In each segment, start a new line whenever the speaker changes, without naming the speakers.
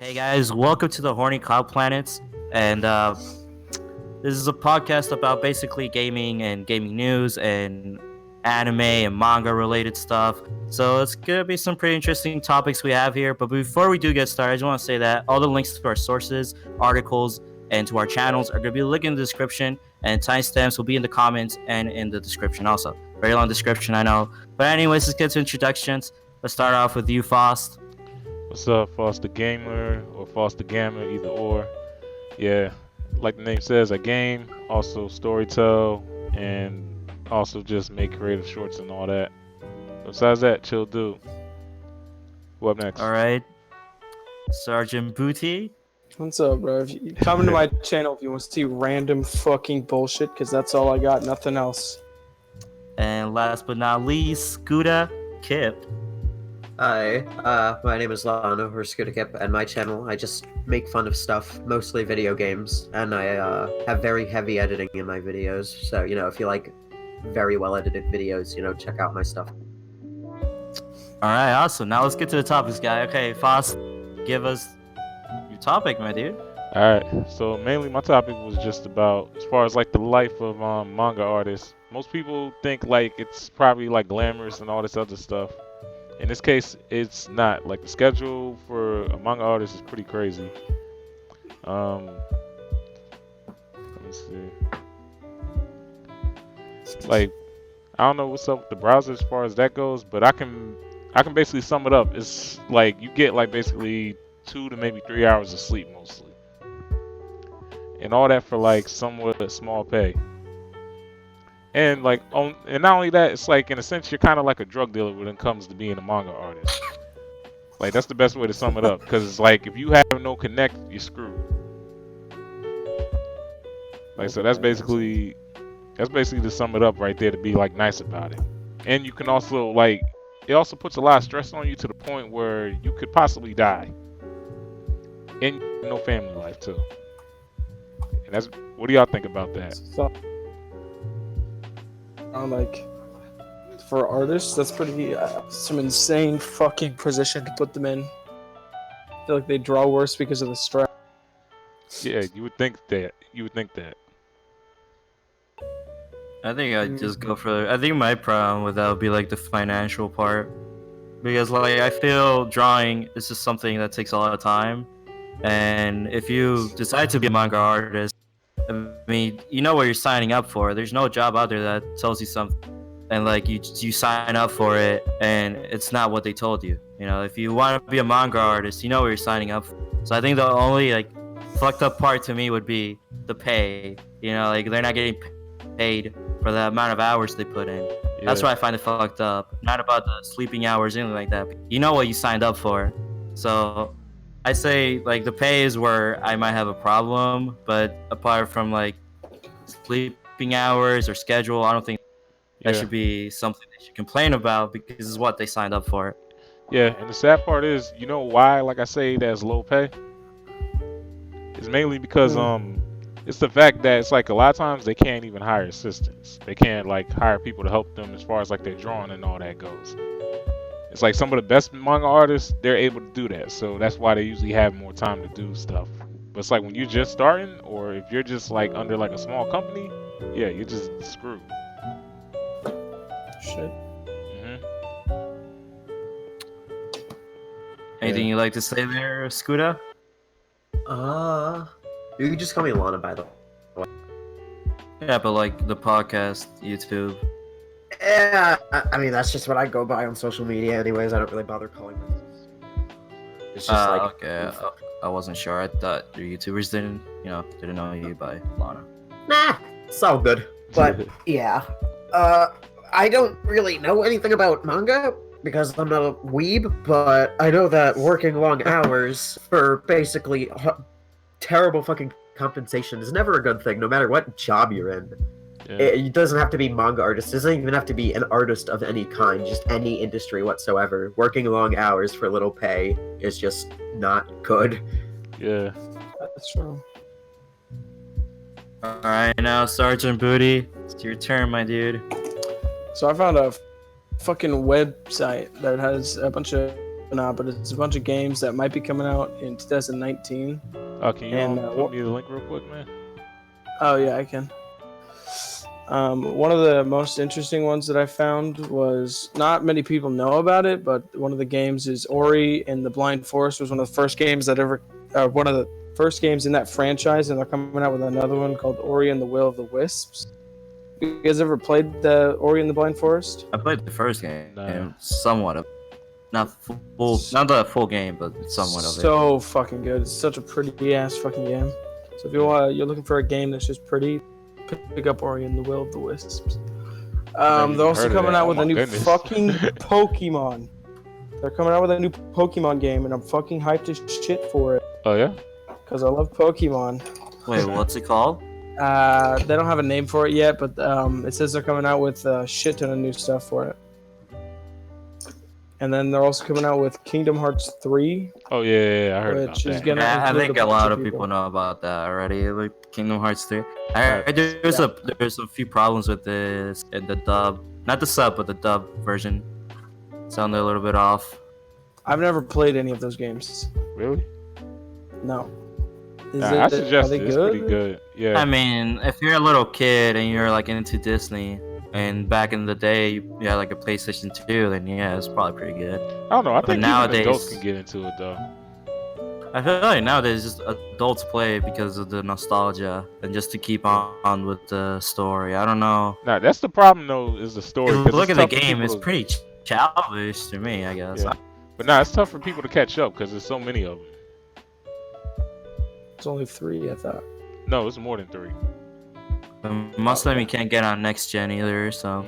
Hey guys, welcome to the Horny Cloud Planets, and this is a podcast about basically gaming and gaming news and anime and manga related stuff. So it's gonna be some pretty interesting topics we have here. But before we do get started, I just want to say that all the links to our sources, articles, and to our channels are gonna be linked in the description, and timestamps will be in the comments and in the description also. Very long description, I know. But anyways, let's get to introductions. Let's start off with you, Faust.
What's up, Foster Gamer or Foster Gamer, either or. Yeah, like the name says, I game, also storytell, and also just make creative shorts and all that. Besides that, chill dude. Who up next?
All right, Sargent Bootay.
What's up, bro? If you come into my channel if you want to see random fucking bullshit, because that's all I got, nothing else.
And last but not least, Scooter Kip.
Hi, my name is Lana, or Scooter and my channel, I just make fun of stuff, mostly video games, and I have very heavy editing in my videos, so, if you like very well edited videos, check out my stuff.
Alright, awesome. Now let's get to the topics, guy. Okay, Foss, give us your topic, my dude.
Alright, so mainly my topic was just about, as far as like the life of manga artists. Most people think like it's probably like glamorous and all this other stuff. In this case, it's not. Like the schedule for a manga artist is pretty crazy. Let me see. Like, I don't know what's up with the browser as far as that goes, but I can basically sum it up. It's like you get like basically 2 to maybe 3 hours of sleep mostly, and all that for like somewhat small pay. And like, and not only that, it's like in a sense you're kind of like a drug dealer when it comes to being a manga artist. Like that's the best way to sum it up, because it's like if you have no connect, you're screwed. Like so, that's basically to sum it up right there. To be like nice about it, and you can also like it also puts a lot of stress on you to the point where you could possibly die, and no family life too. And that's what do y'all think about that?
So, like, for artists, that's pretty some insane fucking position to put them in. I feel like they draw worse because of the stress.
Yeah, you would think that.
I think I'd just go for. I think my problem with that would be like the financial part, because like I feel drawing is just something that takes a lot of time, and if you decide to be a manga artist, I mean, you know what you're signing up for. There's no job out there that tells you something, and like you sign up for it, and it's not what they told you. If you want to be a manga artist, you know what you're signing up for. So I think the only like fucked up part to me would be the pay. Like they're not getting paid for the amount of hours they put in. Yeah. That's why I find it fucked up. Not about the sleeping hours, anything like that. You know what you signed up for. So I say like the pay is where I might have a problem, but apart from like sleeping hours or schedule, I don't think that should be something they should complain about, because it's what they signed up for.
Yeah, and the sad part is, you know why, like I say, that's low pay? It's mainly because it's the fact that it's like a lot of times they can't even hire assistants. They can't like hire people to help them as far as like their drawing and all that goes. It's like some of the best manga artists, they're able to do that. So that's why they usually have more time to do stuff. But it's like when you're just starting, or if you're just like under like a small company, yeah, you're just screwed.
Shit.
Anything you'd like to say there, Scooter?
You can just call me Lana, by the way.
Yeah, but like the podcast, YouTube.
Yeah, I mean, that's just what I go by on social media anyways. I don't really bother calling myself. It's just
okay. I wasn't sure. I thought your YouTubers didn't know you by Lana.
Nah, it's all good. But yeah, I don't really know anything about manga because I'm not a weeb, but I know that working long hours for basically terrible fucking compensation is never a good thing, no matter what job you're in. Yeah. It doesn't have to be manga artist. It doesn't even have to be an artist of any kind, just any industry whatsoever. Working long hours for little pay is just not good.
Yeah.
That's true.
Alright, now Sargent Bootay, it's your turn, my dude.
So I found a fucking website that has a bunch of not, but it's a bunch of games that might be coming out in 2019.
Can you put me the link real quick, man?
Oh yeah, I can. One of the most interesting ones that I found was not many people know about it, but one of the games is Ori and the Blind Forest was one of the first games that one of the first games in that franchise, and they're coming out with another one called Ori and the Will of the Wisps. You guys ever played the Ori and the Blind Forest?
I played the first game,
No.
somewhat of, not the full game, but somewhat of it.
So fucking good. It's such a pretty ass fucking game. So if you're looking for a game that's just pretty, pick up Ori and the Will of the Wisps. They're also coming out with a new fucking Pokemon. They're coming out with a new Pokemon game, and I'm fucking hyped as shit for it.
Oh yeah?
Because I love Pokemon.
Wait, what's it called?
They don't have a name for it yet, but it says they're coming out with a shit ton of new stuff for it. And then they're also coming out with Kingdom Hearts 3.
Oh yeah, I heard about that.
Yeah, I think a lot of people know about that already. Like Kingdom Hearts 3. There's a few problems with this in the dub, not the sub, but the dub version. Sounded a little bit off.
I've never played any of those games.
Really?
No.
I suggest it. It's pretty good. Yeah.
I mean, if you're a little kid and you're like into Disney, and back in the day you had like a PlayStation 2, then yeah, it's probably pretty good.
I don't know. I think
nowadays
even adults can get into it though.
I feel like nowadays just adults play because of the nostalgia and just to keep on with the story. I don't know.
Nah, that's the problem though. Is the story.
Look at the game; it's pretty childish to me, I guess.
Yeah. But nah, it's tough for people to catch up because there's so many of them.
It's only 3, I thought.
No, it's more than 3.
Most of them you can't get on next gen either, so.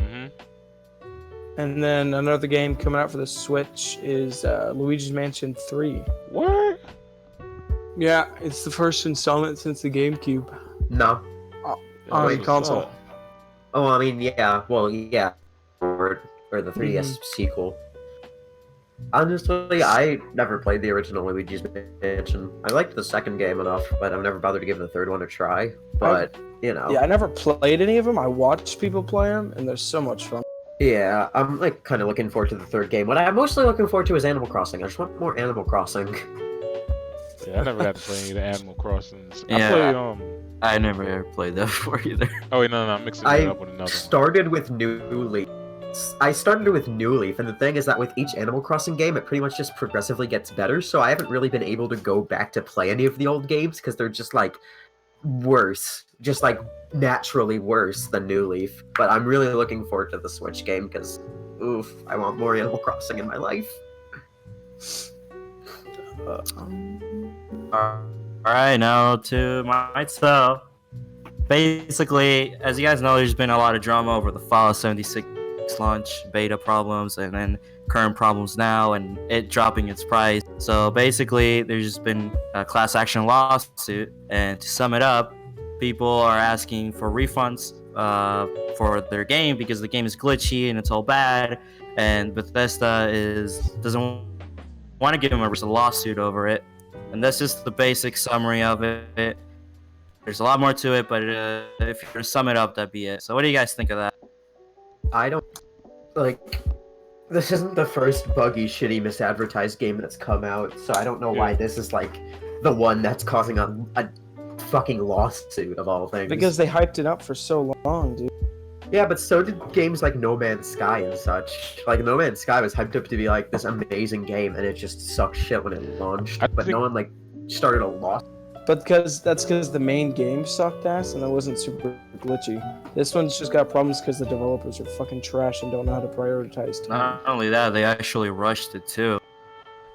And then another game coming out for the Switch is Luigi's Mansion 3.
What?
Yeah, it's the first installment since the GameCube.
No.
On a console.
Oh, I mean, yeah. Well, yeah. Or the 3DS sequel. Honestly, I never played the original Luigi's Mansion. I liked the second game enough, but I've never bothered to give the third one a try. But, you know.
Yeah, I never played any of them. I watched people play them, and they're so much fun.
Yeah, I'm like kind of looking forward to the third game. What I'm mostly looking forward to is Animal Crossing. I just want more Animal Crossing.
Yeah, I never got to play any of the Animal Crossings.
Yeah, I never played that before either.
Oh wait, no, I'm mixing it up with another one.
I started with New Leaf, and the thing is that with each Animal Crossing game, it pretty much just progressively gets better, so I haven't really been able to go back to play any of the old games, because they're just, like, worse. Just, like, naturally worse than New Leaf. But I'm really looking forward to the Switch game, because, oof, I want more Animal Crossing in my life.
Alright, now to myself. Basically, as you guys know, there's been a lot of drama over the Fallout 76 launch, beta problems, and then current problems now, and it dropping its price. So basically, there's just been a class action lawsuit, and to sum it up, people are asking for refunds for their game because the game is glitchy and it's all bad, and Bethesda doesn't want to give them a lawsuit over it. And that's just the basic summary of it. There's a lot more to it, but if you're to sum it up, that'd be it. So what do you guys think of that?
I don't, like, this isn't the first buggy, shitty, misadvertised game that's come out, so I don't know why this is, like, the one that's causing a fucking lawsuit of all things.
Because they hyped it up for so long, dude.
Yeah, but so did games like No Man's Sky and such. Like, No Man's Sky was hyped up to be, like, this amazing game, and it just sucked shit when it launched. But no one, like, started a lawsuit.
But that's because the main game sucked ass and it wasn't super glitchy. This one's just got problems because the developers are fucking trash and don't know how to prioritize time.
Not only that, they actually rushed it too.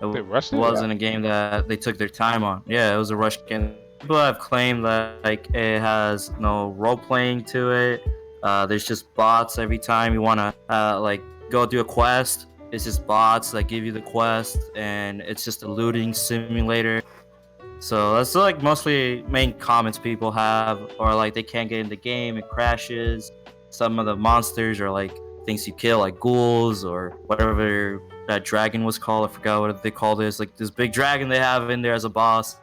They rushed it?
It wasn't a game that they took their time on. Yeah, it was a rushed game. People have claimed that like it has no role playing to it. There's just bots every time you wanna like go do a quest. It's just bots that give you the quest, and it's just a looting simulator. So that's like mostly main comments people have, or like they can't get in the game, it crashes. Some of the monsters are like things you kill, like ghouls or whatever that dragon was called. I forgot what they called it. Like this big dragon they have in there as a boss.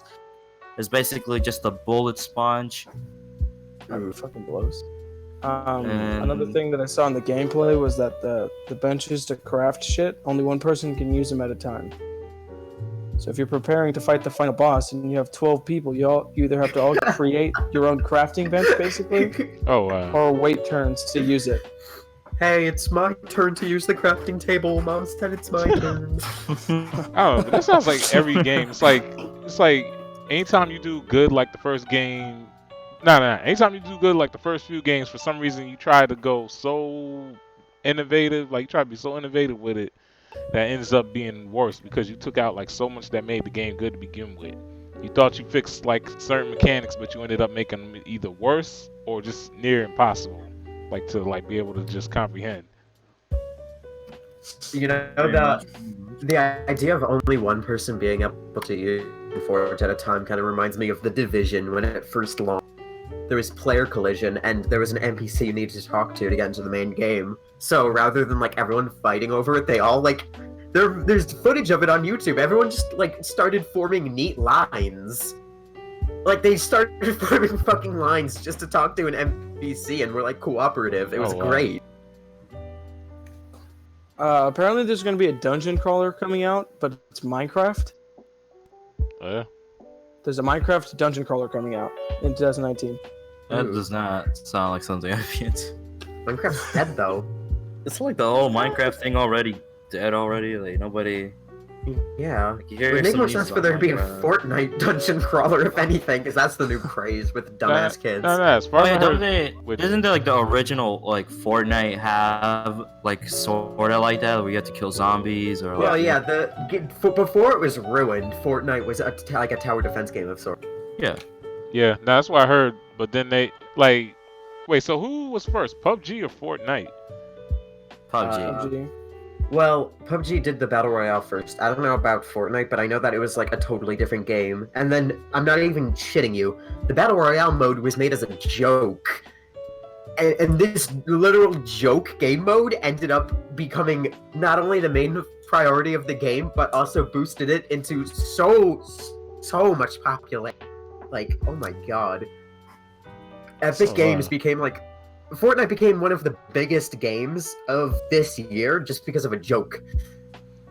It's basically just a bullet sponge.
That fucking blows. Another thing that I saw in the gameplay was that the benches to craft shit, only one person can use them at a time. So if you're preparing to fight the final boss and you have 12 people, you either have to all create your own crafting bench, basically,
Oh wow.
or wait turns to use it.
Hey, it's my turn to use the crafting table. Mom said it's my turn.
I don't know, but that sounds like every game. It's like anytime you do good like the first game. Nah. Anytime you do good like the first few games, for some reason you try to go so innovative, like you try to be so innovative with it, that ends up being worse because you took out like so much that made the game good to begin with. You thought you fixed like certain mechanics, but you ended up making them either worse or just near impossible, like to like be able to just comprehend.
You know, the idea of only one person being able to use Forge at a time kind of reminds me of The Division when it first launched. There was player collision, and there was an NPC you needed to talk to get into the main game. So rather than like everyone fighting over it, they all like there's footage of it on YouTube. Everyone just like started forming neat lines. Like they started forming fucking lines just to talk to an NPC, and were like cooperative. It was great.
Apparently, there's going to be a dungeon crawler coming out, but it's Minecraft.
Oh, yeah.
There's a Minecraft dungeon crawler coming out in 2019.
That does not sound like something I'd be into.
Minecraft's dead though.
It's like the whole Minecraft thing already dead already. Like nobody.
Yeah.
You
It
hear
would make more
somebody's
sense for
on
there to be a
Minecraft.
Fortnite dungeon crawler, if anything, because that's the new craze with dumbass kids.
No, as far
Oh
as
yeah,
I
don't
heard,
they?
with-
Isn't there like the original like Fortnite have like sort of like that where you have to kill zombies or?
Well,
like,
yeah, before it was ruined, Fortnite was like a tower defense game of sorts.
Yeah.
Yeah, no, that's what I heard. But then they like, wait, so who was first, PUBG or Fortnite?
PUBG.
PUBG.
Well, PUBG did the Battle Royale first. I don't know about Fortnite, but I know that it was like a totally different game. And then, I'm not even shitting you, the Battle Royale mode was made as a joke. And this literal joke game mode ended up becoming not only the main priority of the game, but also boosted it into so much popularity. Like, oh my god. Epic Games became like... Fortnite became one of the biggest games of this year just because of a joke.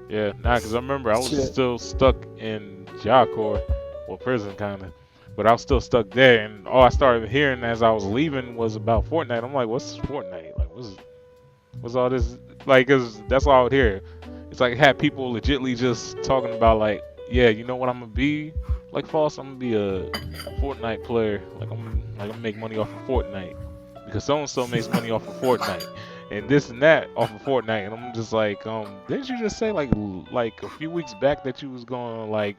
Yeah, because I remember I was
Shit.
still stuck in Jacor, well, prison kind of, but I was still stuck there, and all I started hearing as I was leaving was about Fortnite. I'm like, what's Fortnite? Like, what's all this? Like, 'cause that's all I would hear. It's like, had people legitly just talking about like, yeah, you know what I'm gonna be? Like, false, I'm gonna be a Fortnite player. Like, I'm gonna make money off of Fortnite. Because so-and-so makes money off of Fortnite, and this and that off of Fortnite, and I'm just like, didn't you just say like a few weeks back that you was gonna like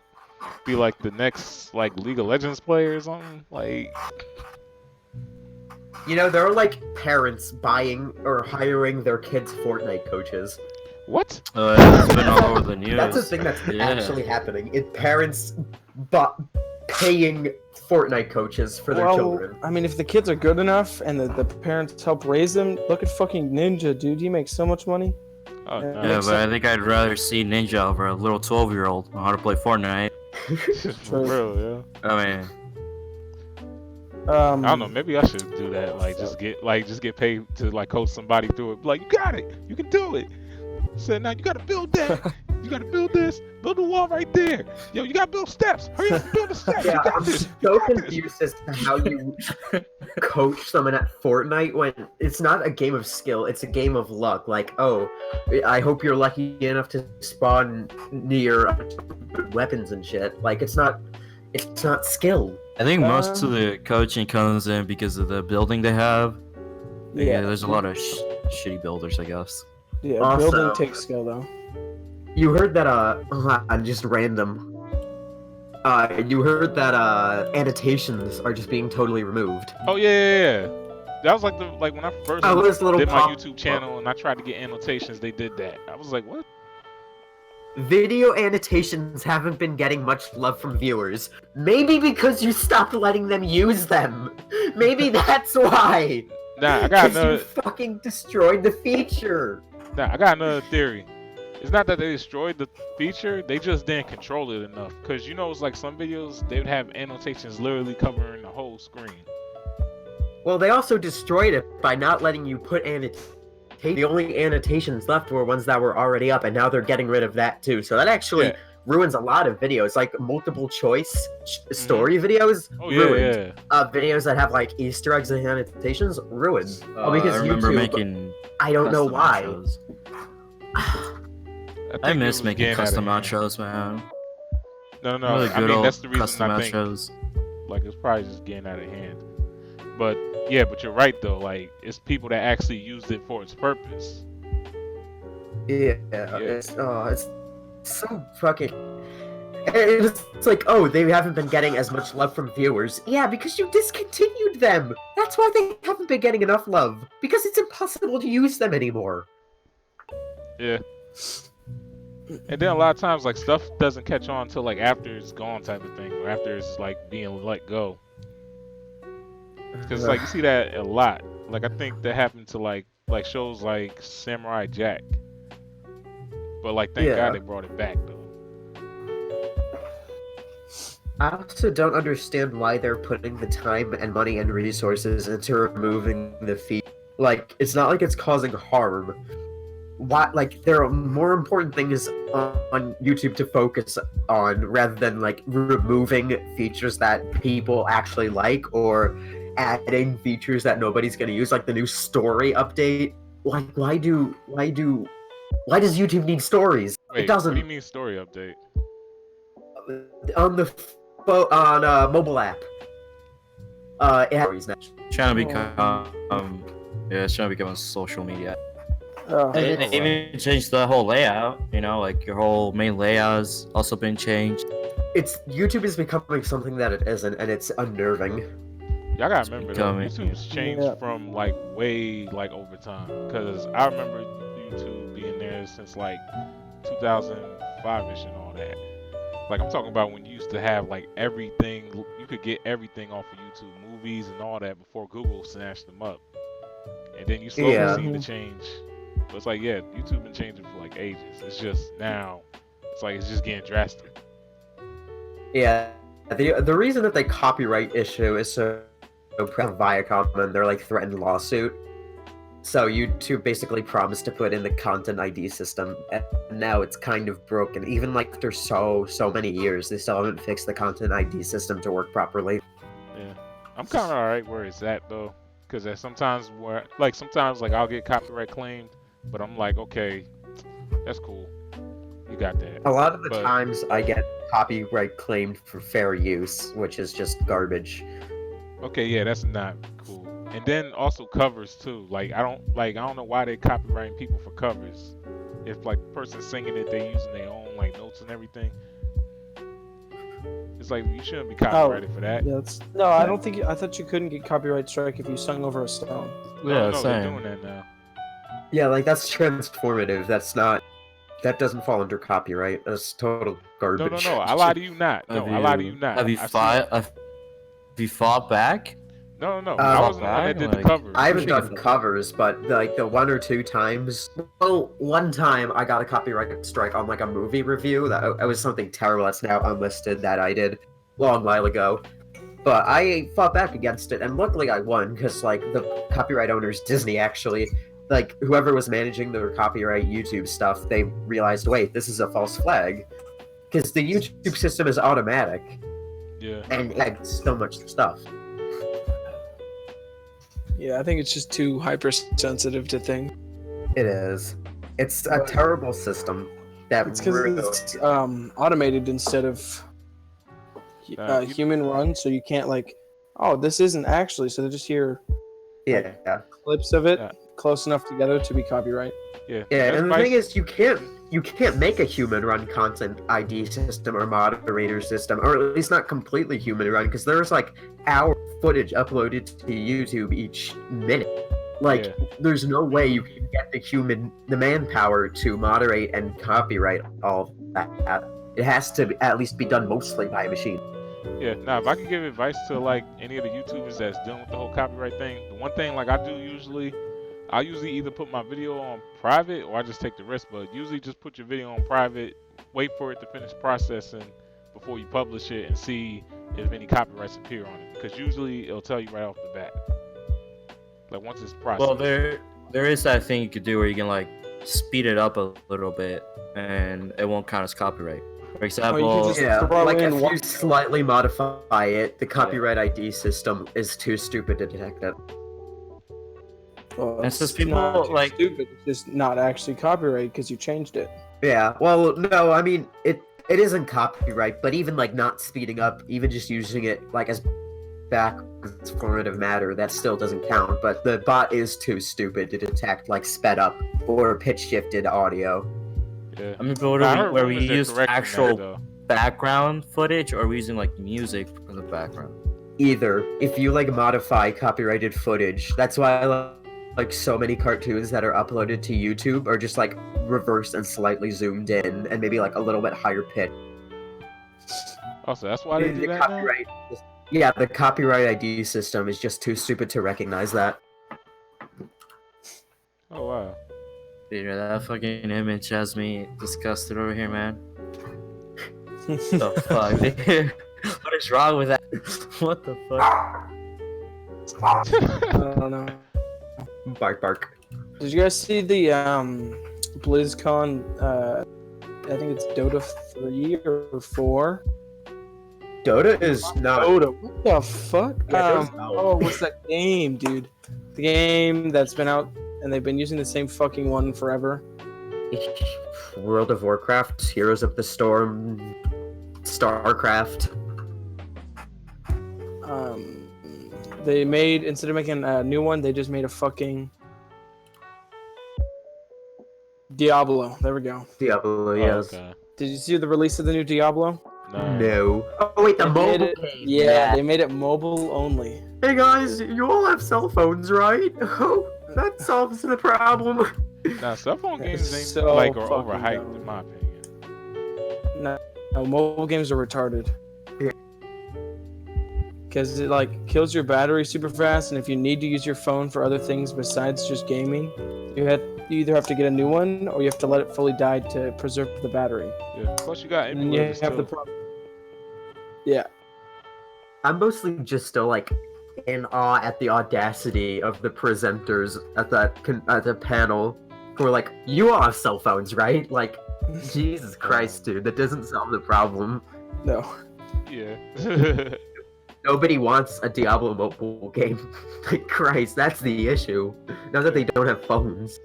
be like the next like League of Legends player or something? Like,
You know, there are like parents buying or hiring their kids Fortnite coaches.
what?
It's been all over the news.
That's a thing that's
Yeah.
actually happening. Parents paying Fortnite coaches for their children.
I mean, if the kids are good enough and the parents help raise them, look at fucking Ninja, dude. He makes so much money.
Oh,
Yeah.
no.
Yeah, but I think I'd rather see Ninja over a little 12-year-old on how to play Fortnite.
For real, yeah.
I mean,
I don't know. Maybe I should do that. Like, just get paid to like coach somebody through it. Like, you got it. You can do it. Said, now you gotta build that. You gotta build this. Build the wall right there. Yo, you gotta build steps. Hurry up, build the steps.
Yeah,
you got
I'm
this.
so
You got this.
confused as to how you coach someone at Fortnite when it's not a game of skill, it's a game of luck. Like, oh, I hope you're lucky enough to spawn near weapons and shit. Like, it's not skill.
I think most of the coaching comes in because of the building they have. Yeah, there's a lot of shitty builders, I guess.
Yeah,
Also-
building takes skill though.
You heard that, just random. You heard that, annotations are just being totally removed.
Oh yeah. That was like when I first
Oh, this little
did my
pop-
YouTube channel and I tried to get annotations. They did that. I was like, what?
Video annotations haven't been getting much love from viewers. Maybe because you stopped letting them use them. Maybe that's why.
Nah, I got
'Cause
another.
you fucking destroyed the feature.
Nah, I got another theory. It's not that they destroyed the feature; they just didn't control it enough. Cause you know, it's like some videos they would have annotations literally covering the whole screen.
Well, they also destroyed it by not letting you put annotations. The only annotations left were ones that were already up, and now they're getting rid of that too. So that actually
Yeah.
ruins a lot of videos, like multiple choice story videos.
Oh yeah,
ruined.
yeah.
Videos that have like Easter eggs and annotations ruined. Because
I remember
YouTube,
making.
I don't know
custom
why.
outros.
think
I
it
miss
was
making
getting out of
custom
hand.
outros, man.
No,
Really
I
good
mean
old
that's the reason
custom
I think
outros.
like it's probably just getting out of hand. But yeah, but you're right though. Like it's people that actually used it for its purpose.
Yeah, it's so fucking. It's like, oh, they haven't been getting as much love from viewers. Yeah, because you discontinued them. That's why they haven't been getting enough love. Because it's impossible to use them anymore.
Yeah. And then a lot of times like stuff doesn't catch on until like after it's gone type of thing, or after it's like being let go. Because like you see that a lot. Like I think that happened to like shows like Samurai Jack. But like thank God they brought it back though.
I also don't understand why they're putting the time and money and resources into removing the feed. Like, it's not like it's causing harm. Why? Like, there are more important things on YouTube to focus on rather than like removing features that people actually like or adding features that nobody's gonna use, like the new story update. Like, why does YouTube need stories?
Wait,
It doesn't.
what do you mean story update?
On the mobile app. It has stories now.
Trying to become, it's trying to become a social media.
Oh.
They even changed the whole layout. You know, like your whole main layout has also been changed.
YouTube is becoming something that it isn't, and it's unnerving.
Y'all gotta remember though,
becoming-
YouTube's changed from like way like over time. Because I remember YouTube being there since like 2005ish and all that. Like I'm talking about when you used to have like everything, you could get everything off of YouTube, movies and all that before Google snatched them up. And then you slowly see the change. But it's like, yeah, YouTube been changing for like ages. It's just now, it's like it's just getting drastic.
Yeah, the reason that they copyright issue is so Viacom and their like threatened lawsuit. So YouTube basically promised to put in the content ID system, and now it's kind of broken. Even like after so many years, they still haven't fixed the content ID system to work properly.
Yeah, I'm kind of alright where it's at though, because sometimes like I'll get copyright claimed, but I'm like, okay, that's cool, you got that.
A lot of the times I get copyright claimed for fair use, which is just garbage.
Okay, yeah, that's not cool. And then also covers too. Like I don't know why they're copyrighting people for covers. If like the person singing it, they using their own like notes and everything. It's like you shouldn't be copyrighted for that.
Yeah, no, I don't think. I thought you couldn't get copyright strike if you sung over a stone.
No, they're doing that now.
Yeah, like that's transformative. That doesn't fall under copyright. That's total garbage.
No. I lie to you not. No, I lie to you not.
Have you fought back?
No. I wasn't the one that did the covers.
I haven't done covers, but like the one or two times. Well, one time I got a copyright strike on like a movie review. That was something terrible that's now unlisted that I did a long while ago. But I fought back against it, and luckily I won because like the copyright owners, Disney actually, like whoever was managing their copyright YouTube stuff, they realized, wait, this is a false flag, because the YouTube system is automatic.
Yeah.
And it had so much stuff.
Yeah, I think it's just too hypersensitive to things.
It is. It's a terrible system.
It's because it's automated instead of human run, so you can't like, oh, this isn't actually. So they just hear clips of it close enough together to be copyright.
Yeah.
Yeah, and the thing is, you can't make a human run content ID system or moderator system, or at least not completely human run, because there's like hour footage uploaded to YouTube each minute. Like, there's no way you can get the manpower to moderate and copyright all that. It has to at least be done mostly by a machine.
Yeah, now if I could give advice to like any of the YouTubers that's dealing with the whole copyright thing, the one thing like I usually either put my video on private or I just take the risk, but usually just put your video on private, wait for it to finish processing before you publish it and see if any copyrights appear on it, because usually it'll tell you right off the bat. Like once it's processed.
Well, there is that thing you could do where you can like speed it up a little bit and it won't count as copyright. For example,
Oh, just
Yeah,
throw
like
in
if
one-
you slightly modify it, the copyright ID system is too stupid to detect it.
Well,
it's just
it's
people,
not
like-
stupid. It's just not actually copyright because you changed it.
Yeah, well, no, I mean, it isn't copyright, but even, like, not speeding up, even just using it, like, as backwards formative matter, that still doesn't count, but the bot is too stupid to detect, like, sped up or pitch shifted audio.
Yeah.
I mean, but what
I
do
heard
where we
rumors they're
use
correcting that,
actual
though.
background footage, or are we using like music for the background?
Either. If you, like, modify copyrighted footage, that's why, like, so many cartoons that are uploaded to YouTube are just, like, reversed and slightly zoomed in, and maybe, like, a little bit higher pitch.
Oh, so that's why they do
The
that now?
copyright, yeah, the copyright ID system is just too stupid to recognize that.
Oh, wow.
Dude, that fucking image has me disgusted over here, man. The fuck, dude? What is wrong with that? What the fuck?
I don't know.
Bark, bark.
Did you guys see the BlizzCon? I think it's Dota 3 or 4.
Dota is not.
Dota. What the fuck?
Yeah, Dota's out.
Oh, what's that game, dude? The game that's been out and they've been using the same fucking one forever.
World of Warcraft, Heroes of the Storm, StarCraft.
They made, instead of making a new one, they just made a fucking Diablo. There we go.
Diablo,
Oh,
yes.
okay.
Did you see the release of the new Diablo?
No.
No. Oh wait, the
They
mobile
made it-
game.
Yeah, they made it mobile only.
Hey guys, you all have cell phones, right? Oh, that solves the problem.
Now, cell phone
That
games
is
ain't
so
like are
fucking
overhyped
dumb.
in my opinion.
No, mobile games are retarded.
Yeah.
Because it like kills your battery super fast, and if you need to use your phone for other things besides just gaming, you either have to get a new one or you have to let it fully die to preserve the battery.
Yeah. Plus, you got
And then you
emulators
have the
too.
problem. Yeah.
I'm mostly just still like in awe at the audacity of the presenters at the panel who were like, "You all have cell phones, right?" Like, Jesus Christ, dude, that doesn't solve the problem.
No.
Yeah.
Nobody wants a Diablo mobile game. Like, Christ, that's the issue. Now that they don't have phones.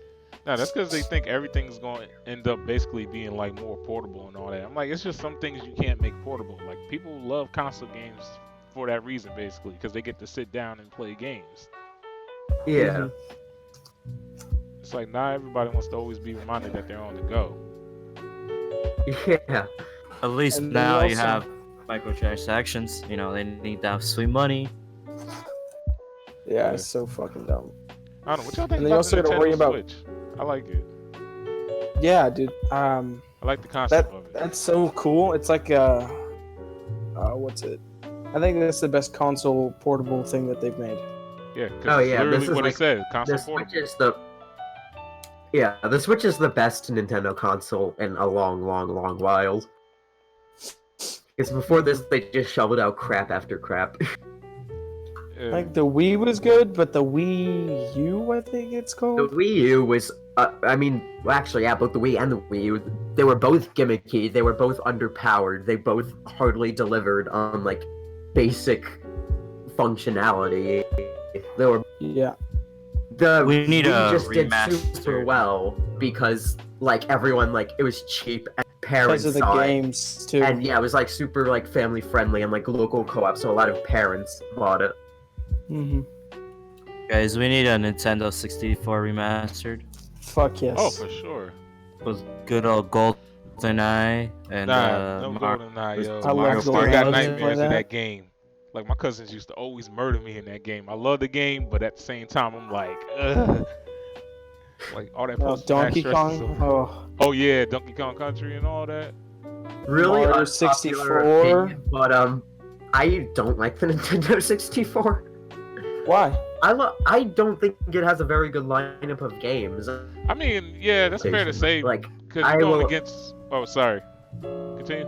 No, that's because they think everything's going to end up basically being like more portable and all that. I'm like, it's just some things you can't make portable. Like people love console games for that reason, basically, because they get to sit down and play games.
Yeah.
It's like not everybody wants to always be reminded that they're on the go.
Yeah.
At least
And then
now you
also-
have microtransactions. You know, they need to have sweet money.
Yeah, it's so fucking dumb.
I don't know what y'all think
And they
about
also
the
gotta
Nintendo
worry about-
Switch. I like it.
Yeah, dude.
I like the concept of it.
That's so cool. It's like what's it? I think that's the best console portable thing that they've made.
Yeah, 'cause
Oh,
it's
yeah,
literally
this is
what
like-
it says. Console
The
portable.
Switch is the Switch is the best Nintendo console in a long, long, long while. Because before this, they just shoveled out crap after crap.
Yeah.
Like the Wii was good, but the Wii U, I think it's
The
called.
Wii U was, I mean, well, actually, yeah, both the Wii and the Wii U, they were both gimmicky. They were both underpowered. They both hardly delivered on like basic functionality. They were
Yeah.
the
We need
Wii
a
just did
remaster.
super well because like everyone like it was cheap and
Because
parents
of the
saw it.
games too.
And yeah, it was like super like family friendly and like local co-op, so a lot of parents bought it.
Mm-hmm.
Guys, we need a Nintendo 64 remastered
Fuck yes.
Oh, for sure.
with good old GoldenEye and
No
Mar-
GoldenEye, yo.
I love
Mario still
GoldenEye.
got
I
nightmares
play
of
that.
that game. Like my cousins used to always murder me in that game. I love the game, but at the same time, I'm like, ugh. Like all that post
Donkey Kong. Oh,
Oh yeah, Donkey Kong Country and all that.
Really
Mario
unpopular
64.
opinion, but I don't like the Nintendo 64.
why?
I don't think it has a very good lineup of games.
I mean, yeah, that's fair to say.
Like,
Because
I
you're going
will-
against. Oh, sorry. Continue.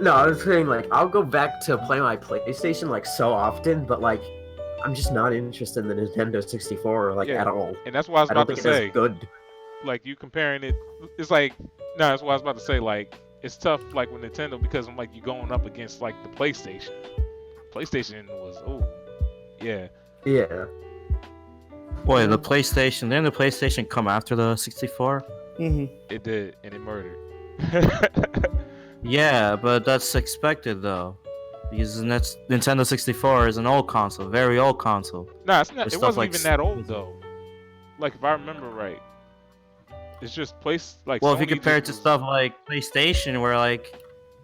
no, I was saying like I'll go back to play my PlayStation like so often, but like I'm just not interested in the Nintendo 64 like
Yeah.
at all.
And that's what I was
I don't
about to
think
say.
it's good.
Like you comparing it, it's like no, that's what I was about to say. Like it's tough like with Nintendo because I'm like you're going up against like the PlayStation. PlayStation was yeah.
Yeah.
Boy, the PlayStation. Didn't the PlayStation come after the 64?
It did, and it murdered.
Yeah, but that's expected though, because Nintendo 64 is an old console, very old console.
Nah, it's not.
With
It
stuff
wasn't
like
even that old though. Like if I remember right, it's just like.
Well,
Sony
if you compare it
just
to
was-
stuff like PlayStation, where like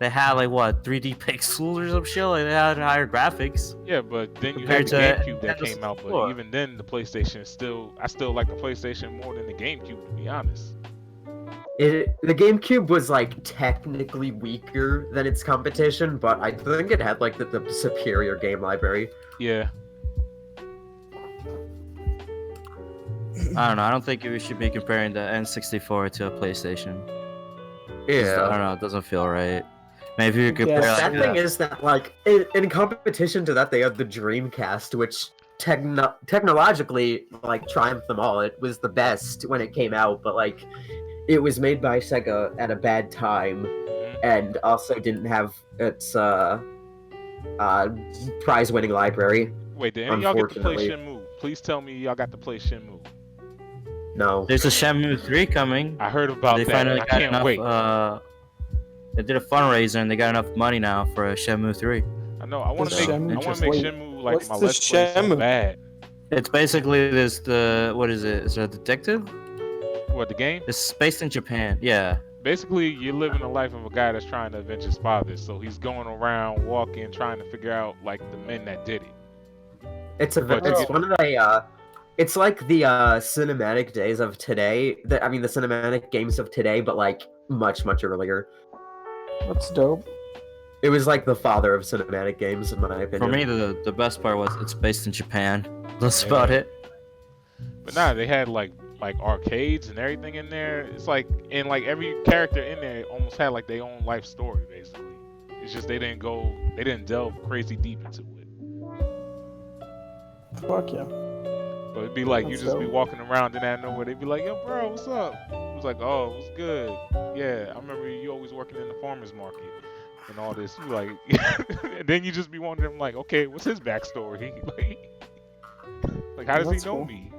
they had like what 3D pixels or some shit, like they had higher graphics.
Yeah, but then you had
compared
the
to
GameCube that
Nintendo
came out.
64.
But even then, the PlayStation I still like the PlayStation more than the GameCube, to be honest.
The GameCube was like technically weaker than its competition, but I think it had like the superior game library.
Yeah.
I don't know. I don't think we should be comparing the N64 to a PlayStation. I
Yeah.
don't know. It doesn't feel right. Maybe you compare.
Yeah,
The
like,
sad thing is that like in competition to that, they had the Dreamcast, which technologically like triumphed them all. It was the best when it came out, but like it was made by Sega at a bad time, and also didn't have its prize-winning library.
Wait, did any of y'all get to play
Unfortunately.
Shenmue? Please tell me y'all got to play Shenmue.
No.
There's a Shenmue 3 coming.
I heard about
They
that.
finally
And I
got
can't
enough.
wait.
They did a fundraiser and they got enough money now for a Shenmue 3.
I know. I want to
What's
make.
Shenmue?
I want to make
Wait,
Shenmue like
what's
my
the
Let's Play so
Shenmue?
bad.
It's basically what is it? Is it a detective?
What, the game?
It's based in Japan. Yeah.
Basically, you're living the life of a guy that's trying to avenge his father. So he's going around, walking, trying to figure out like the men that did it.
It's
But you
it's
get-
one of the it's like the cinematic days of today. The cinematic games of today, but like much earlier.
That's dope.
It was like the father of cinematic games, in my opinion.
For me, the best part was it's based in Japan. That's about it.
But nah, they had like arcades and everything in there. It's like, and like every character in there almost had like their own life story basically. It's just they didn't delve crazy deep into it.
Fuck yeah.
But it'd be like you
That's
just be
dope.
walking around and out of nowhere they'd be like, "Yo, bro, what's up?" It was like, "Oh, what's good? Yeah, I remember you always working in the farmers market and all this." You like, and then you just be wondering like, "Okay, what's his backstory? like how does
That's
he know
cool.
me?"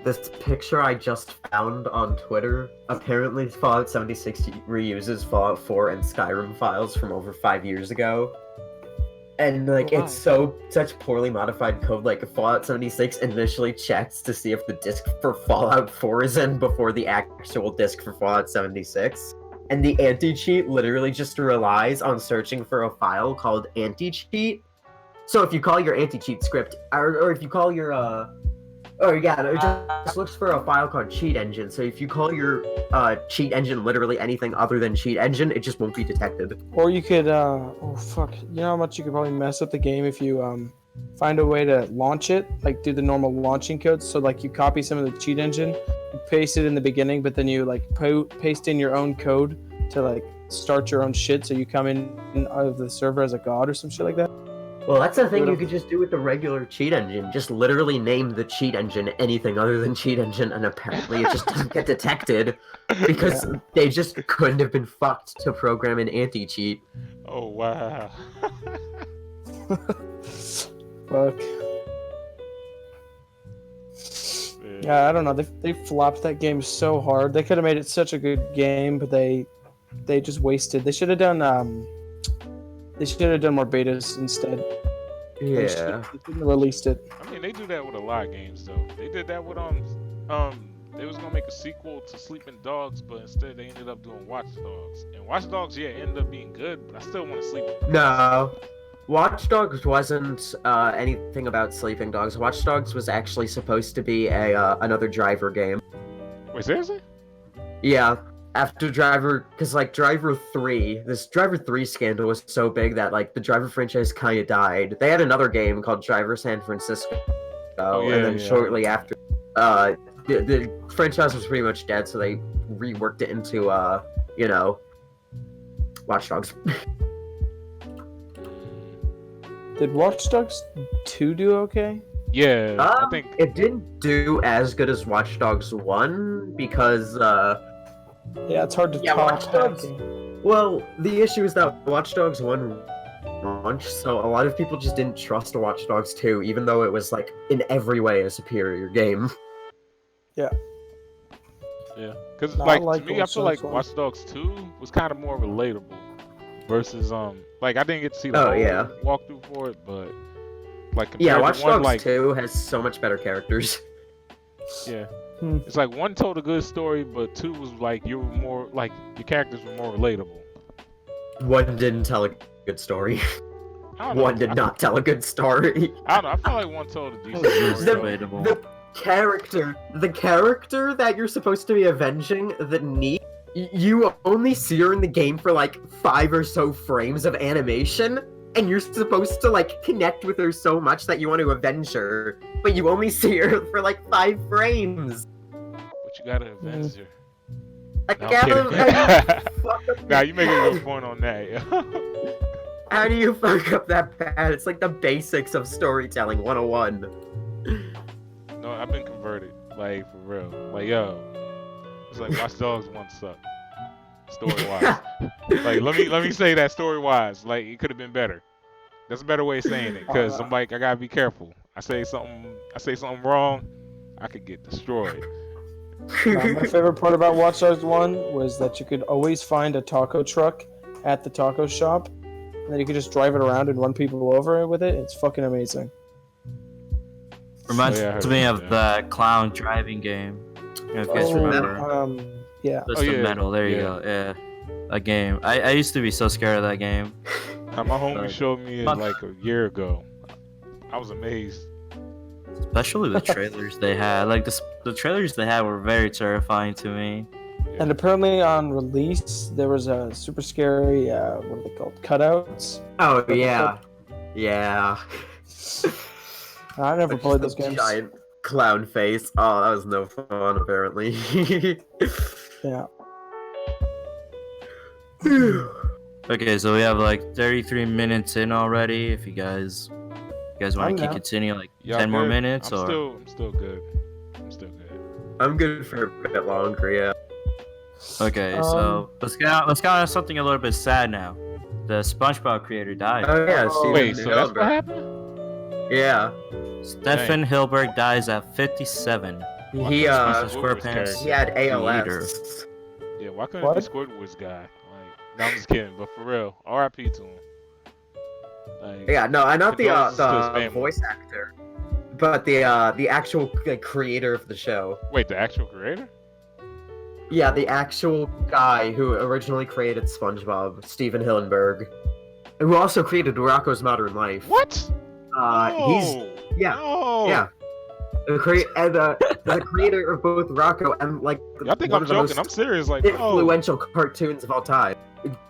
This picture I just found on Twitter, apparently Fallout 76 reuses Fallout 4 and Skyrim files from over 5 years ago. And like
Oh, wow.
it's such poorly modified code. Like Fallout 76 initially checks to see if the disk for Fallout 4 is in before the actual disk for Fallout 76. And the anti-cheat literally just relies on searching for a file called anti-cheat. So if you call your anti-cheat script, or if you call your it just looks for a file called cheat engine. So if you call your cheat engine literally anything other than cheat engine, it just won't be detected.
Or you could, oh fuck, you know how much you could probably mess up the game if you find a way to launch it, like do the normal launching codes. So like you copy some of the cheat engine, you paste it in the beginning, but then you like paste in your own code to like start your own shit. So you come in out of the server as a god or some shit like that.
Well, that's the thing you could just do with the regular cheat engine. Just literally name the cheat engine anything other than cheat engine, and apparently it just doesn't get detected because they just couldn't have been fucked to program an anti-cheat.
Oh wow.
Fuck. Yeah, I don't know. They flopped that game so hard. They could have made it such a good game, but they just wasted. They should have done more betas instead. They
Yeah.
shouldn't have released it.
I mean, they do that with a lot of games though. They did that with they was gonna make a sequel to Sleeping Dogs, but instead they ended up doing Watch Dogs. And Watch Dogs, yeah, ended up being good, but I still want to sleep with them.
No. Watch Dogs wasn't anything about Sleeping Dogs. Watch Dogs was actually supposed to be another Driver game.
Wait, seriously?
Yeah, after Driver, because like Driver 3, this Driver 3 scandal was so big that like the Driver franchise kind of died. They had another game called Driver San Francisco, and then shortly after, the franchise was pretty much dead, so they reworked it into Watch Dogs.
Did Watch Dogs 2 do okay?
Yeah, I think
It didn't do as good as Watch Dogs 1 because
Yeah, it's hard to
Yeah,
top
Watch Dogs.
hacking.
Well, the issue is that Watch Dogs 1 launched, so a lot of people just didn't trust Watch Dogs 2, even though it was like in every way a superior game.
Yeah, because
No,
like,
I like
to me, I
Watch
feel
Dogs
like
1.
Watch Dogs 2 was kind of more relatable versus like I didn't get to see the
Oh,
whole
yeah.
walkthrough for it, but like compared
Yeah,
to
Watch
one,
Dogs
like
2 has so much better characters.
yeah,
Hmm.
it's like one told a good story, but 2 was like you were more like your characters were more relatable.
1 didn't tell a good story.
I don't know.
1 did not tell a good story.
I don't know. I feel like one told a decent
It's
story. though.
debatable.
The character that you're supposed to be avenging, the Neat, you only see her in the game for like 5 or so frames of animation, and you're supposed to like connect with her so much that you want to avenge her, but you only see her for like 5 frames.
But you gotta avenge her.
Like,
No, I'm
how
kidding. Nah, you make a good point on that. Yeah.
how do you fuck up that bad? It's like the basics of storytelling 101.
No, I've been converted. Like, for real. Like, yo. It's like Watch Dogs 1 sucked. Story-wise. Like, let me say that story-wise. Like, it could have been better. That's a better way of saying it. Because I'm like, I gotta be careful. I say something wrong, I could get destroyed.
My favorite part about Watch Dogs 1 was that you could always find a taco truck at the taco shop, and then you could just drive it around and run people over with it. It's fucking amazing.
Reminds
Oh, yeah, I heard
me
about
of the clown driving game. If you guys remember.
Yeah.
Just
Oh,
the
yeah,
metal. There you
yeah.
go. Yeah. A game. I used to be so scared of that game.
Now, my homie
But-
showed me it like a year ago. I was amazed.
Especially the trailers they had. Like the trailers they had were very terrifying to me.
And apparently on release, there was a super scary, what are they called? Cutouts?
Oh, yeah. Yeah.
I never
Like,
played
just
those
a
games.
Giant clown face. Oh, that was no fun, apparently.
Yeah.
Okay, so we have like 33 minutes in already. If you guys want
I'm
to keep
down.
continue like
Y'all
10 more
good?
minutes
I'm
or
still good. I'm still good.
I'm good for a bit longer, yeah.
okay, so let's get on something a little bit sad now. The SpongeBob creator died.
Oh, yeah,
Oh,
Steven
Wait, so that's what
Hillenburg.
happened?
Yeah.
Stefan Hilberg dies at 57.
He,
Squidward's
SquarePants.
character.
he had
Leader.
ALS.
Yeah, why couldn't
What?
it be Squidward's guy? Like, no, I'm just kidding, but for real, R.I.P. to him. Like,
Yeah, no, not
Condolences to his
the
family.
voice actor, but the actual like, creator of the show.
Wait, the actual creator?
Yeah, the actual guy who originally created SpongeBob, Steven Hillenburg, who also created Rocko's Modern Life.
What?
He's yeah,
No.
yeah. The creator of both Rocco and like
Y'all think
one
I'm
of the
joking?
most
I'm serious. Like, no.
influential cartoons of all time.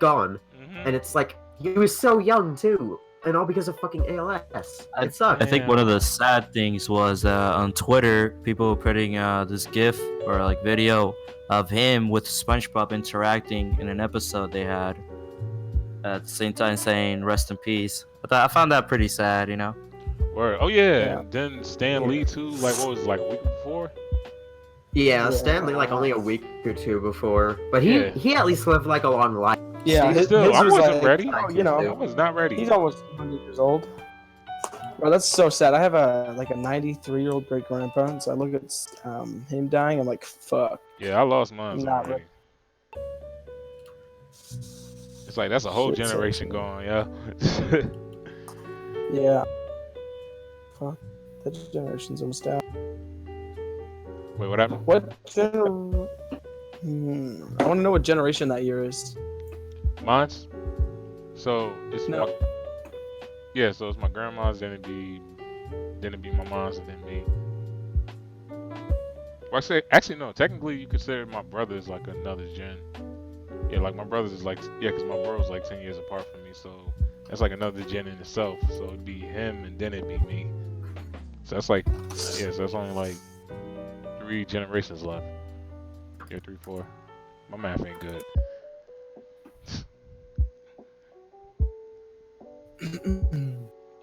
Gone.
Mhm.
And it's like he was so young too, and all because of fucking ALS. It sucks.
I think one of the sad things was on Twitter, people were putting this GIF or like video of him with SpongeBob interacting in an episode they had. At the same time, saying "Rest in peace." But I found that pretty sad, you know.
Word. Oh yeah.
Yeah.
Then Stan Lee too. Like, what was it, like a week before?
Yeah,
Yeah.
Stanley like only a week or two before, but he
Yeah.
he at least lived like a long life.
Yeah,
Steve-
Still, I
was
wasn't
like,
ready.
oh, you
I
know,
was not ready.
he's almost 100 years old. Bro, that's so sad. I have a 93-year-old great grandpa, and so I look at him dying. I'm like, fuck.
Yeah, I lost mine
Not
already. It's like that's a whole
Shit's
generation gone, yeah.
Yeah. Fuck. That generation's almost out.
Wait, what happened?
What gener? I want to know what generation that year is.
Mine's. So it's
No.
yeah. So it's my grandma's, then it'd be my mom's, and then me. Well, I say actually no. Technically, you consider my brothers like another gen. Yeah, like my brothers is like because my bro's like 10 years apart from me, so that's like another gen in itself. So it'd be him, and then it'd be me. So that's like yeah. So that's only like 3 generations left. Yeah, 3, 4. My math ain't good.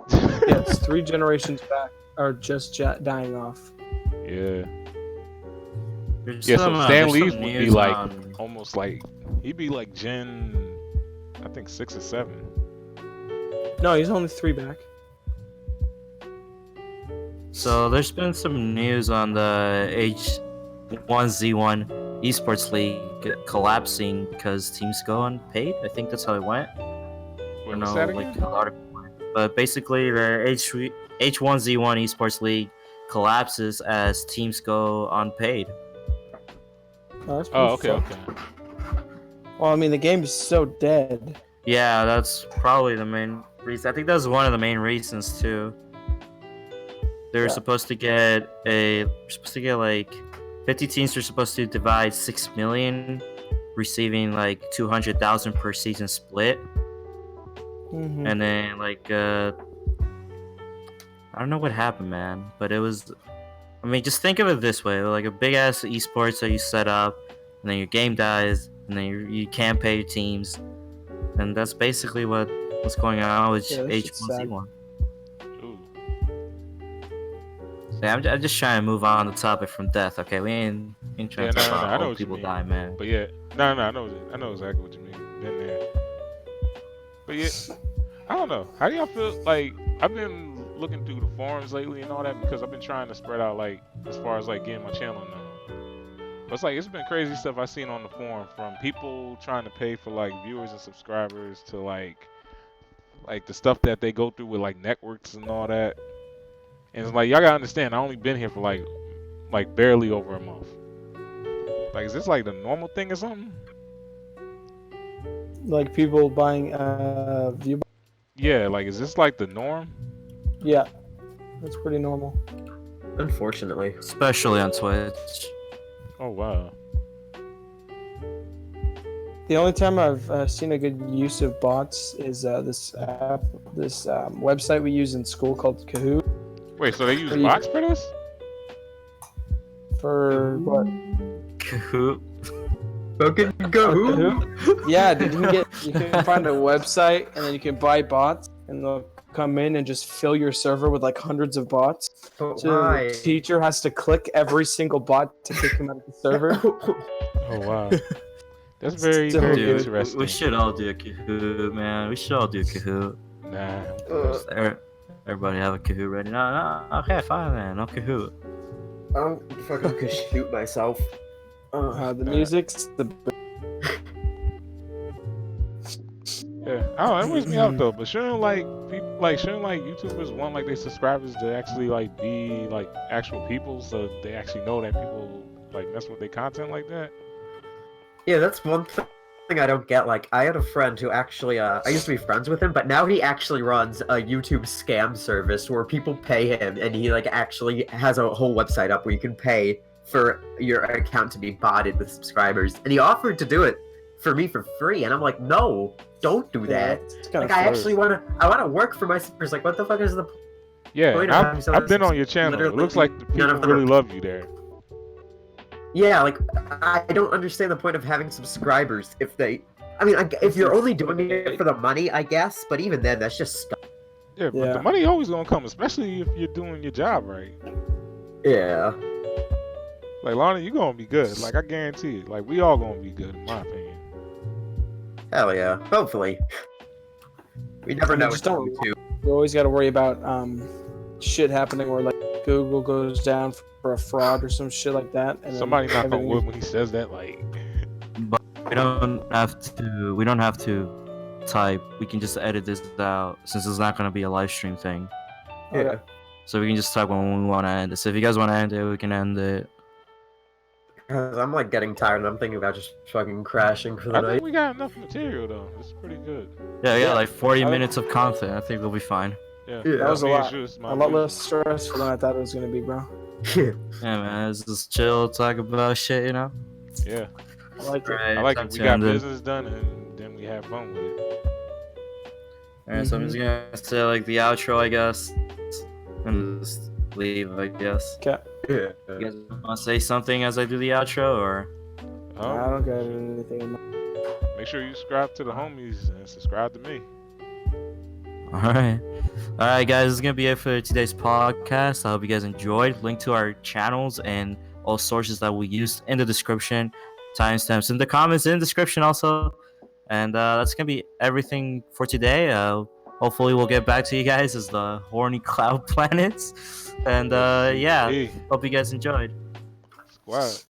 Yeah, it's 3 generations back are just dying off.
Yeah.
There's
Yeah, so Stan
there's
Lee's
some
would be
news
like
on.
almost like he'd be like Gen, I think 6 or 7.
No, he's only 3 back.
So there's been some news on the H1Z1 Esports League collapsing because teams go unpaid. I think that's how it went.
Wait, what's that
like
again?
a lot of, but basically the H1Z1 Esports League collapses as teams go unpaid.
Oh, that's
Oh,
pretty
okay,
fucked.
okay.
Well, I mean, the game is so dead.
Yeah, that's probably the main reason. I think that's one of the main reasons too. They're
Yeah.
supposed to get like 50 teams are supposed to divide 6 million, receiving like 200,000 per season split.
Mm-hmm.
And then like I don't know what happened, man, but it was. I mean, just think of it this way: like a big ass esports that you set up, and then your game dies, and then you can't pay your teams, and that's basically what's going on with
Yeah, that shit's sad.
H1Z1.
Ooh.
Yeah, I'm just trying to move on the topic from death. Okay, we ain't trying
Yeah,
to talk
no,
about
I know
old
what you
people
mean.
die, man.
But yeah, no, I know exactly what you mean. Been there. But yeah, I don't know. How do y'all feel? Like, I've been looking through the forums lately and all that because I've been trying to spread out, like, as far as like getting my channel known. But it's like it's been crazy stuff I've seen on the forum, from people trying to pay for like viewers and subscribers to like the stuff that they go through with like networks and all that. And it's like, y'all gotta understand, I only been here for like barely over a month. Like, is this like the normal thing or something?
Like people buying view.
Yeah, like, is this like the norm?
Yeah, that's pretty normal.
Unfortunately.
Especially on Twitch.
Oh wow.
The only time I've seen a good use of bots is this app, this website we use in school called Kahoot.
Wait, so they use
Are you-
bots for this?
For what?
Kahoot.
Okay, go.
Kahoot? Yeah, dude, you can find a website and then you can buy bots and they'll come in and just fill your server with like hundreds of bots.
But
So
why?
the teacher has to click every single bot to kick him out of the server.
Oh wow. That's very,
So
very
good.
interesting.
We should all do a Kahoot, man. We should all do a Kahoot.
Nah.
Just everybody have a Kahoot ready. No, okay, fine then. No Kahoot.
I'll fucking shoot myself.
The music's the
Yeah. I don't know, it wears me out though, but shouldn't like people shouldn't like YouTubers want like their subscribers to actually like be like actual people, so they actually know that people like mess with their content like that?
Yeah, that's one thing I don't get. Like, I had a friend who actually, I used to be friends with him, but now he actually runs a YouTube scam service where people pay him, and he like actually has a whole website up where you can pay for your account to be botted with subscribers. And he offered to do it for me for free, and I'm like, no, don't do that.
It's kind
Like,
of
I actually wanna work for my subscribers. Like, what the fuck is the
Yeah,
point of having
I've been on your channel. It
literally
looks like the
none
people
of them
really
are-
love you there.
Yeah, like, I don't understand the point of having subscribers if they... I mean, if you're only doing it for the money, I guess, but even then, that's just stuff.
Yeah, but
Yeah.
the money always gonna come, especially if you're doing your job right.
Yeah.
Like, Lana, you gonna be good. Like, I guarantee it. Like, we all gonna be good, in my opinion.
Hell yeah. Hopefully. We never know.
Just
with
don't-
YouTube.
You always got to worry about shit happening where like Google goes down for a fraud or some shit like that. And then
Somebody knock on
everything-
wood when he says that. Like,
But we don't have to. We don't have to type. We can just edit this out since it's not gonna be a live stream thing.
Okay.
So we can just type when we want to end it. So if you guys want to end it, we can end it.
Because I'm like getting tired and I'm thinking about just fucking crashing for the
I
night.
think we got enough material though. It's pretty good.
Yeah,
Yeah.
like 40
I-
minutes of content. I think we'll be fine.
Yeah,
Yeah.
That was a
Me and
lot.
Juice, my
A lot
dude.
less stressful than I thought it was gonna be, bro.
Yeah, man. It's just chill, talk about shit, you know.
Yeah,
I like it.
Alright,
I like
time
it. We
to
got
end it.
business done and then we have fun with it.
Alright, so I'm just gonna say like the outro, I guess, and just leave, I guess.
Okay.
Yeah.
You guys want to say something as I do the outro, or?
I don't got anything in mind.
Make sure you subscribe to the homies and subscribe to me.
Alright. Alright, guys, this is gonna be it for today's podcast. I hope you guys enjoyed. Link to our channels and all sources that we used in the description, timestamps in the comments in the description also. And that's gonna be everything for today. Hopefully we'll get back to you guys as the horny cloud planets. And yeah,
Hey,
hope you guys enjoyed.
squad.